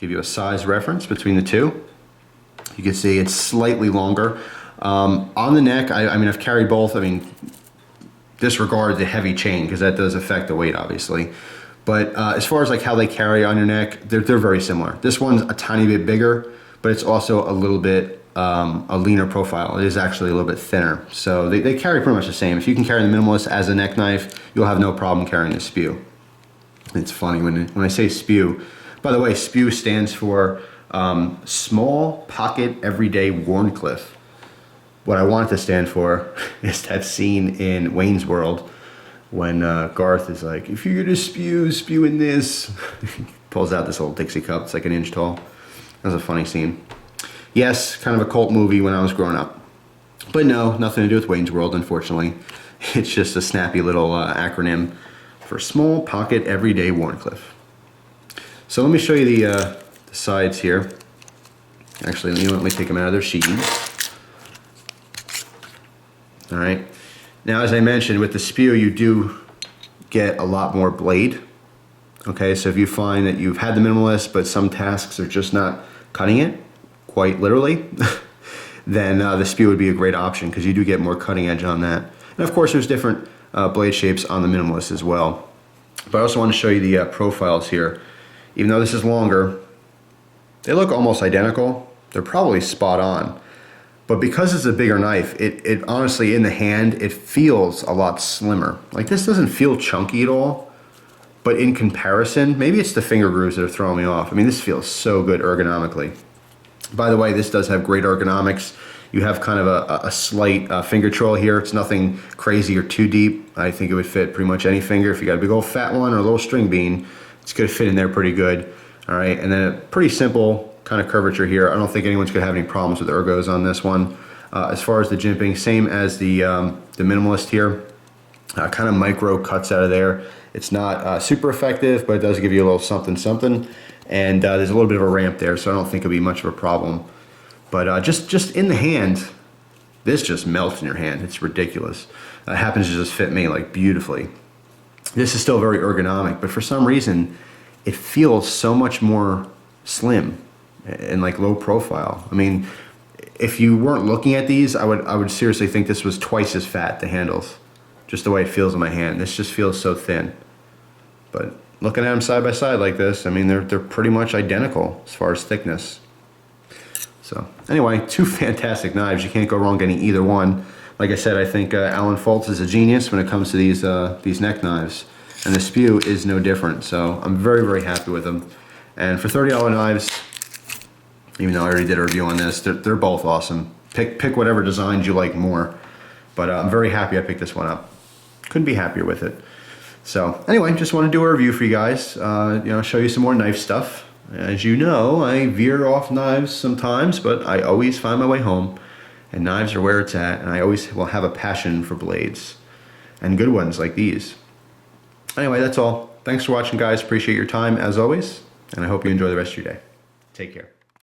give you a size reference between the two. You can see it's slightly longer. On the neck, I mean, I've carried both. I mean, disregard the heavy chain because that does affect the weight, obviously. But as far as like how they carry on your neck, they're very similar. This one's a tiny bit bigger, but it's also a little bit a leaner profile. It is actually a little bit thinner. So they carry pretty much the same. If you can carry the Minimalist as a neck knife, you'll have no problem carrying the S.P.E.W. It's funny when I say S.P.E.W. By the way, S.P.E.W. stands for Small Pocket Everyday Wharncliffe. What I want it to stand for is that scene in Wayne's World when Garth is like, if you're gonna spew in this. He pulls out this little Dixie cup. It's like an inch tall. That was a funny scene. Yes, kind of a cult movie when I was growing up. But no, nothing to do with Wayne's World, unfortunately. It's just a snappy little acronym for Small Pocket Everyday Wharncliffe. So let me show you the sides here. Actually, let me take them out of their sheaths. All right. Now, as I mentioned, with the S.P.E.W, you do get a lot more blade. Okay, so if you find that you've had the Minimalist, but some tasks are just not cutting it, quite literally, then the S.P.E.W would be a great option because you do get more cutting edge on that. And of course, there's different blade shapes on the Minimalist as well. But I also want to show you the profiles here. Even though this is longer, they look almost identical. They're probably spot on. But because it's a bigger knife, it honestly, in the hand, it feels a lot slimmer. Like this doesn't feel chunky at all, but in comparison, maybe it's the finger grooves that are throwing me off. I mean, this feels so good ergonomically. By the way, this does have great ergonomics. You have kind of a slight finger troll here. It's nothing crazy or too deep. I think it would fit pretty much any finger. If you got a big old fat one or a little string bean, it's gonna fit in there pretty good. All right, and then a pretty simple kind of curvature here. I don't think anyone's gonna have any problems with ergos on this one. As far as the jimping, same as the Minimalist here. Kind of micro cuts out of there. It's not super effective, but it does give you a little something something. And there's a little bit of a ramp there, so I don't think it'll be much of a problem. But just in the hand, this just melts in your hand. It's ridiculous. It happens to just fit me like beautifully. This is still very ergonomic, but for some reason, it feels so much more slim and like low profile. I mean, if you weren't looking at these, I would seriously think this was twice as fat, the handles. Just the way it feels in my hand. This just feels so thin. But looking at them side by side like this, I mean, they're pretty much identical as far as thickness. So anyway, two fantastic knives. You can't go wrong getting either one. Like I said, I think Alan Foltz is a genius when it comes to these neck knives. And the S.P.E.W is no different. So I'm very, very happy with them. And for $30 knives, even though I already did a review on this, they're both awesome. Pick whatever designs you like more. But I'm very happy I picked this one up. Couldn't be happier with it. So anyway, just want to do a review for you guys. Show you some more knife stuff. As you know, I veer off knives sometimes, but I always find my way home. And knives are where it's at, and I always will have a passion for blades. And good ones like these. Anyway, that's all. Thanks for watching, guys. Appreciate your time, as always. And I hope you enjoy the rest of your day. Take care.